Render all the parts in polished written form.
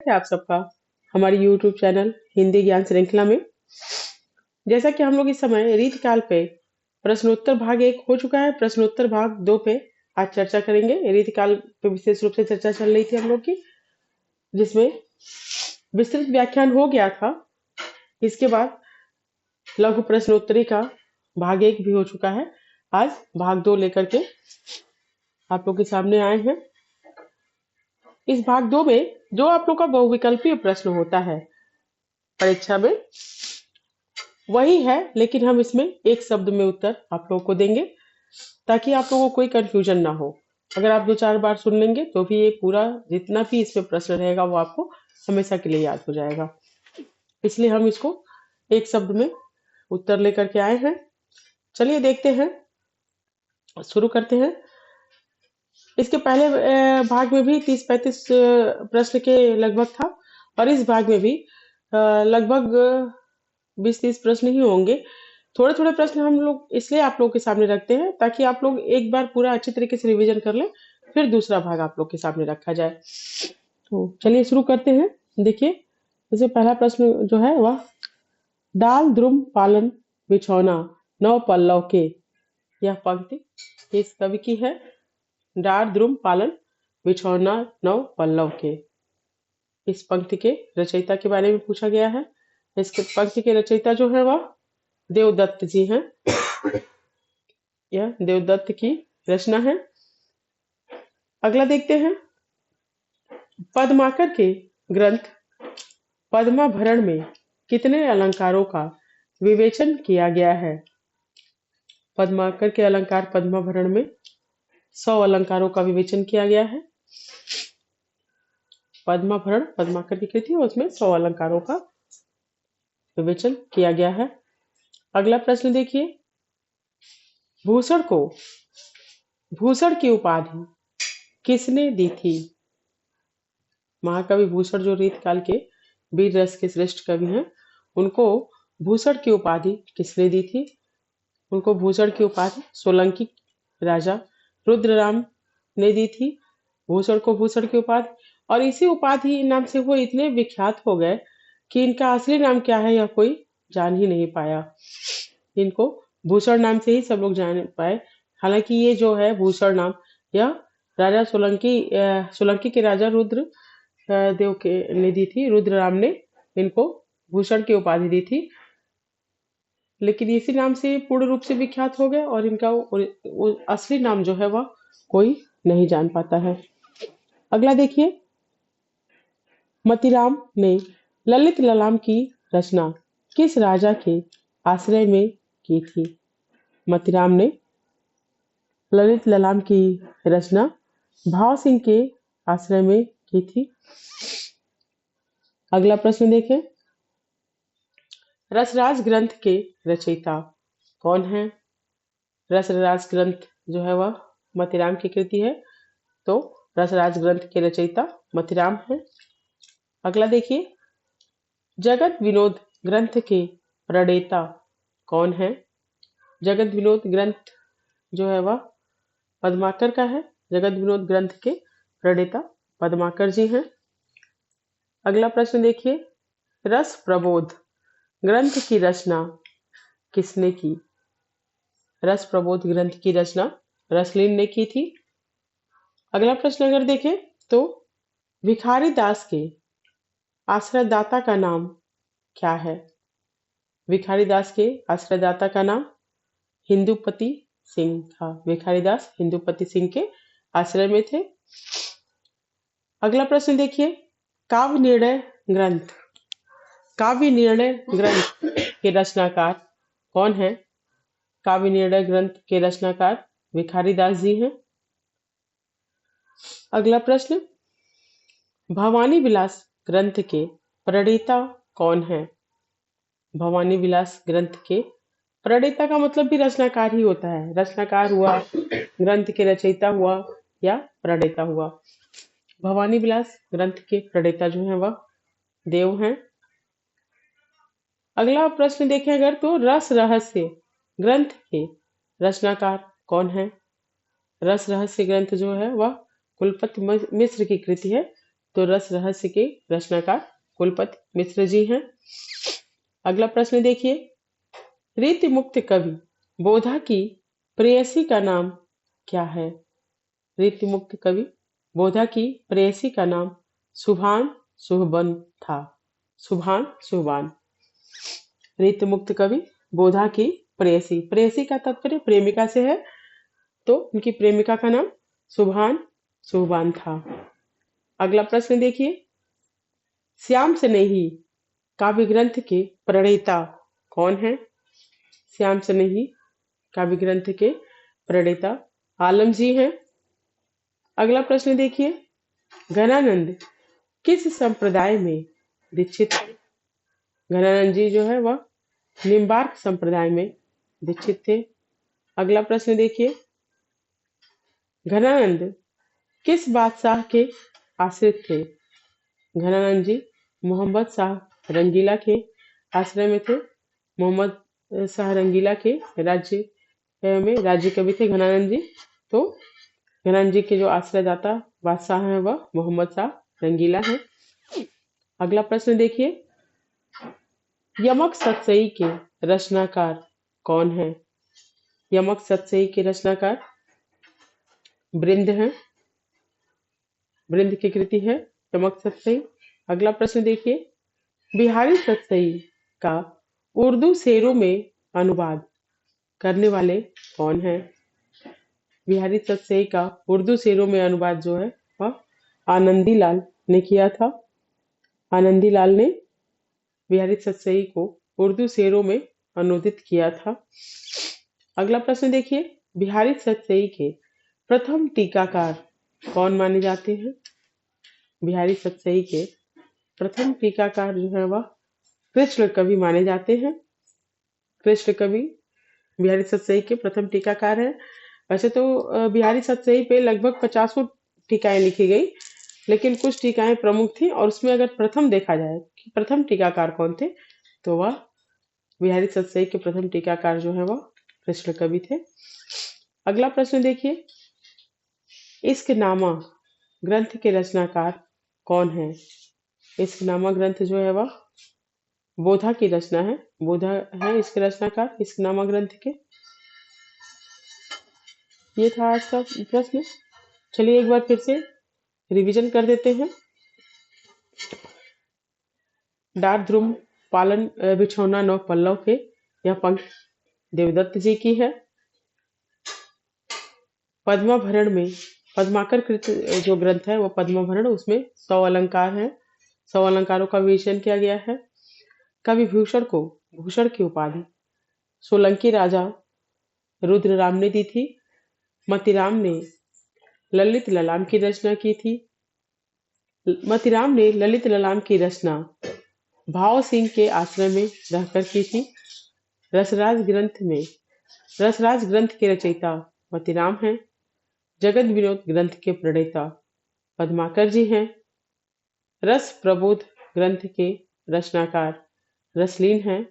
है आप सबका हमारे YouTube चैनल हिंदी ज्ञान श्रृंखला में। जैसा कि हम लोग इस समय रीतकाल पे प्रश्नोत्तर भाग 1 हो चुका है, प्रश्नोत्तर भाग 2 पे आज चर्चा करेंगे। रीतकाल पे विशेष रूप से चर्चा चल रही थी हम लोग की, जिसमें विस्तृत व्याख्यान हो गया था। इसके बाद लघु प्रश्नोत्तरी का भाग 1 भी हो चुका है। आज भाग 2 लेकर के आप लोग के सामने आए हैं। इस भाग 2 में जो आप लोग का बहुविकल्पीय प्रश्न होता है परीक्षा में वही है, लेकिन हम इसमें एक शब्द में उत्तर आप लोगों को देंगे ताकि आप लोगों को कोई कंफ्यूजन ना हो। अगर आप 2-4 बार सुन लेंगे तो भी ये पूरा जितना भी इसमें प्रश्न रहेगा वो आपको हमेशा के लिए याद हो जाएगा। इसलिए हम इसको एक शब्द में उत्तर लेकर के आए हैं। चलिए देखते हैं, शुरू करते हैं। इसके पहले भाग में भी 30-35 प्रश्न के लगभग था और इस भाग में भी लगभग 20-30 प्रश्न ही होंगे। थोड़े थोड़े प्रश्न हम लोग इसलिए आप लोगों के सामने रखते हैं ताकि आप लोग एक बार पूरा अच्छी तरीके से रिवीजन कर लें, फिर दूसरा भाग आप लोग के सामने रखा जाए। तो चलिए शुरू करते हैं। देखिए, इसमें पहला प्रश्न जो है वह डाल द्रुम पालन बिछौना नौ पल्लव के, यह पंक्ति किस कवि की है? डार द्रुम पालन बिछौना नौ पल्लव के, इस पंक्ति के रचयिता के बारे में पूछा गया है। इसके पंक्ति के रचयिता जो है वह देवदत्त जी हैं। यह देवदत्त की रचना है। अगला देखते हैं, पद्माकर के ग्रंथ पद्माभरण में कितने अलंकारों का विवेचन किया गया है? पद्माकर के अलंकार पद्माभरण में 100 अलंकारों का विवेचन किया गया है। पद्माभरण पद्माकर की कृति है, उसमें 100 अलंकारों का विवेचन किया गया है। अगला प्रश्न देखिए, भूषण को भूषण की उपाधि किसने दी थी? महाकवि भूषण जो रीतकाल के वीर रस के श्रेष्ठ कवि हैं, उनको भूषण की उपाधि किसने दी थी? उनको भूषण की उपाधि सोलंकी राजा रुद्रराम ने दी थी भूषण को भूषण की उपाधि। और इसी उपाधि नाम से वो इतने विख्यात हो गए कि इनका असली नाम क्या है यह कोई जान ही नहीं पाया। इनको भूषण नाम से ही सब लोग जान पाए। हालांकि ये जो है भूषण नाम, यह राजा सोलंकी के राजा रुद्र देव के ने दी थी। रुद्रराम ने इनको भूषण की उपाधि दी थी, लेकिन इसी नाम से पूर्ण रूप से विख्यात हो गए और इनका वो असली नाम जो है वह कोई नहीं जान पाता है। अगला देखिए, मतीराम ने ललित ललाम की रचना किस राजा के आश्रय में की थी? मतीराम ने ललित ललाम की रचना भाव सिंह के आश्रय में की थी। अगला प्रश्न देखें, रसराज ग्रंथ के रचयिता कौन है? रसराज ग्रंथ जो है वह मतीराम की कृति है, तो रसराज ग्रंथ के रचयिता मतीराम है। अगला देखिए, जगत विनोद ग्रंथ के प्रणेता कौन है? जगत विनोद ग्रंथ जो है वह पद्माकर का है। जगत विनोद ग्रंथ के प्रणेता पद्माकर जी हैं। अगला प्रश्न देखिए, रस प्रबोध ग्रंथ की रचना किसने की? रस प्रबोध ग्रंथ की रचना रसलीन ने की थी। अगला प्रश्न अगर देखें तो भिखारी दास के आश्रयदाता का नाम क्या है? भिखारी दास के आश्रयदाता का नाम हिंदुपति सिंह था। भिखारी दास हिंदुपति सिंह के आश्रय में थे। अगला प्रश्न देखिए, काव्य निर्णय ग्रंथ के रचनाकार कौन है? काव्य निर्णय ग्रंथ के रचनाकार भिखारी दास जी हैं। अगला प्रश्न, भवानी विलास ग्रंथ के प्रणेता कौन है? भवानी विलास ग्रंथ के प्रणेता का मतलब भी रचनाकार ही होता है। रचनाकार हुआ, ग्रंथ के रचयिता हुआ या प्रणेता हुआ। भवानी विलास ग्रंथ के प्रणेता जो है वह देव हैं। अगला प्रश्न देखें अगर तो रस रहस्य ग्रंथ के रचनाकार कौन है? रस रहस्य ग्रंथ जो है वह कुलपति मिश्र की कृति है। तो रस रहस्य के रचनाकार कुलपति मिश्र जी हैं। अगला प्रश्न देखिए, रीति मुक्त कवि बोधा की प्रेयसी का नाम क्या है? रीति मुक्त कवि बोधा की प्रेयसी का नाम सुभान सुहबन था। सुभान सुहबान। रीति मुक्त कवि बोधा की प्रेयसी, प्रेयसी का तात्पर्य प्रेमिका से है, तो उनकी प्रेमिका का नाम सुभान सुहबान था। अगला प्रश्न देखिए, श्याम सनेही काव्य ग्रंथ के प्रणेता कौन है? श्याम सनेही काव्य ग्रंथ के प्रणेता आलम जी हैं। अगला प्रश्न देखिए, घनानंद किस संप्रदाय में दीक्षित थे? घनानंद जी जो है वह निम्बार्क संप्रदाय में दीक्षित थे। अगला प्रश्न देखिए, घनानंद किस बादशाह के आश्रित थे? घनानंद जी मोहम्मद शाह रंगीला के आश्रय में थे। मोहम्मद शाह रंगीला के राज्य में राज्य कवि थे घनानंद जी। तो घनानंद जी के जो आश्रयदाता बादशाह हैं वह मोहम्मद शाह रंगीला है। अगला प्रश्न देखिए, यमक सतसई के रचनाकार कौन है? यमक सतसई के रचनाकार बृंद हैं। बृंद की कृति है यमक सतसई। अगला प्रश्न देखिए, बिहारी सतसई का उर्दू शेरों में अनुवाद करने वाले कौन है? बिहारी सतसई का उर्दू शेरों में अनुवाद जो है वह आनंदी लाल ने किया था। आनंदी लाल ने बिहारी सतसई को उर्दू शेरों में अनुदित किया था। अगला प्रश्न देखिए, बिहारी सतसई के प्रथम टीकाकार कौन माने जाते हैं? बिहारी सतसई के प्रथम टीकाकार जो है वह कृष्ण कवि माने जाते हैं। कृष्ण कवि बिहारी सतसई के प्रथम टीकाकार हैं। वैसे तो बिहारी सतसई पे लगभग 50 टीकाएं लिखी गई, लेकिन कुछ टीकाएं प्रमुख थी और उसमें अगर प्रथम देखा जाए कि प्रथम टीकाकार कौन थे, तो वह बिहारी सतसई के प्रथम टीकाकार जो है वह कृष्ण कवि थे। अगला प्रश्न देखिए, इश्कनामा ग्रंथ के रचनाकार कौन है? इश्कनामा ग्रंथ जो है वह बोधा की रचना है। बोधा है इसके रचनाकार इश्कनामा ग्रंथ के। ये था आज का प्रश्न। चलिए एक बार फिर से रिवीजन कर देते हैं। डार ध्रुम पालन बिछौना नौ पल्लव के, यह पंक्ति देवदत्त जी की है। पद्माभरण में पद्माकर कृत जो ग्रंथ है वह पद्माभरण, उसमें 100 अलंकार है। 100 अलंकारों का विवेचन किया गया है। कवि भूषण को भूषण की उपाधि सोलंकी राजा रुद्रराम ने दी थी। मतीराम ने ललित ललाम की रचना की थी। मतीराम ने ललित ललाम की रचना भाव सिंह के आश्रय में रहकर की थी। रसराज ग्रंथ के रचयिता मतीराम हैं। जगत विनोद ग्रंथ के प्रणेता पद्माकर जी हैं। रस प्रबोध ग्रंथ के रचनाकार रसलीन हैं।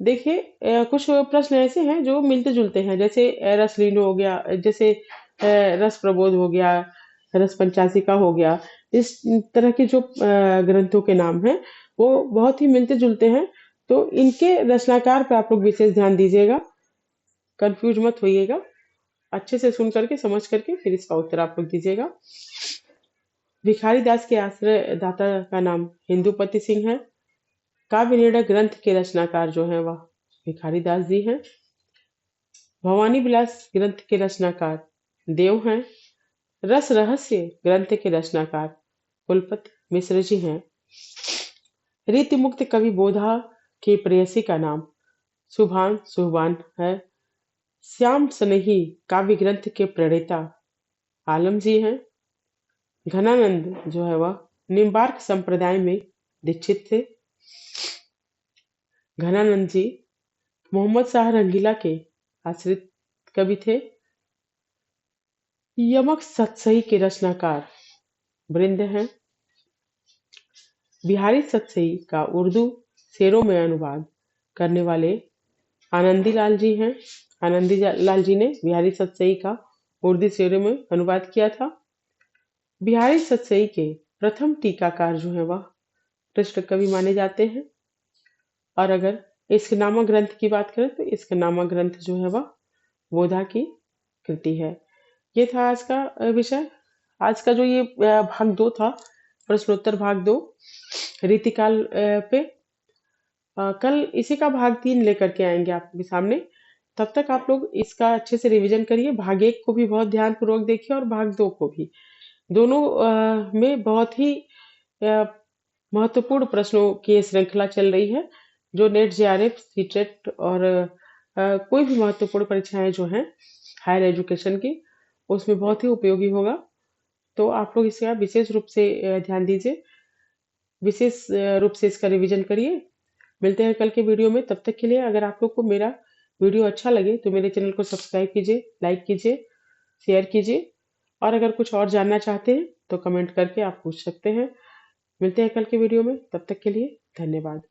देखिए कुछ प्रश्न ऐसे हैं जो मिलते जुलते हैं, जैसे रसलीन हो गया, जैसे रस प्रबोध हो गया, रस पंचाशिका हो गया। इस तरह के जो ग्रंथों के नाम हैं वो बहुत ही मिलते जुलते हैं, तो इनके रचनाकार पर आप लोग विशेष ध्यान दीजिएगा। कंफ्यूज मत होइएगा, अच्छे से सुन करके समझ करके फिर इसका उत्तर आप लोग दीजिएगा। भिखारी दास के आश्रय दाता का नाम हिंदुपति सिंह है। काव्य निर्णय ग्रंथ के रचनाकार जो है वह भिखारी दास जी हैं। भवानी विलास ग्रंथ के रचनाकार देव हैं। रस रहस्य ग्रंथ के रचनाकार कुलपति मिश्र जी हैं। रीति मुक्त कवि बोधा की प्रेयसी का नाम सुभान सुहबान है। श्याम सनेही काव्य ग्रंथ के प्रणेता आलम जी हैं। घनानंद जो है वह निम्बार्क संप्रदाय में दीक्षित थे। घनानंद जी मोहम्मद शाह रंगीला के आश्रित कवि थे। यमक सतसई के रचनाकार बृंद हैं। बिहारी सतसई का उर्दू शेरों में अनुवाद करने वाले आनंदी लाल जी हैं। आनंदी लाल जी ने बिहारी सतसई का उर्दू शेरों में अनुवाद किया था। बिहारी सतसई के प्रथम टीकाकार जो है वह कृष्ण कवि माने जाते हैं। और अगर इसके नामक ग्रंथ की बात करें तो इसका नामक ग्रंथ जो है वह बोधा की कृति है। ये था आज का विषय। आज का जो ये भाग 2 था, प्रश्नोत्तर भाग 2 रीतिकाल पे। कल इसी का भाग 3 लेकर के आएंगे आपके सामने। तब तक आप लोग इसका अच्छे से रिवीजन करिए। भाग 1 को भी बहुत ध्यान पूर्वक देखिए और भाग 2 को भी। दोनों में बहुत ही अ, महत्वपूर्ण प्रश्नों की श्रृंखला चल रही है, जो नेट, जेआरएफ, सीटेट और कोई भी महत्वपूर्ण परीक्षाएं जो हैं हायर एजुकेशन की, उसमें बहुत ही उपयोगी होगा। तो आप लोग इसका विशेष रूप से ध्यान दीजिए, विशेष रूप से इसका रिवीजन करिए। मिलते हैं कल के वीडियो में। तब तक के लिए अगर आप लोग को मेरा वीडियो अच्छा लगे तो मेरे चैनल को सब्सक्राइब कीजिए, लाइक कीजिए, शेयर कीजिए। और अगर कुछ और जानना चाहते हैं तो कमेंट करके आप पूछ सकते हैं। मिलते हैं कल के वीडियो में। तब तक के लिए धन्यवाद।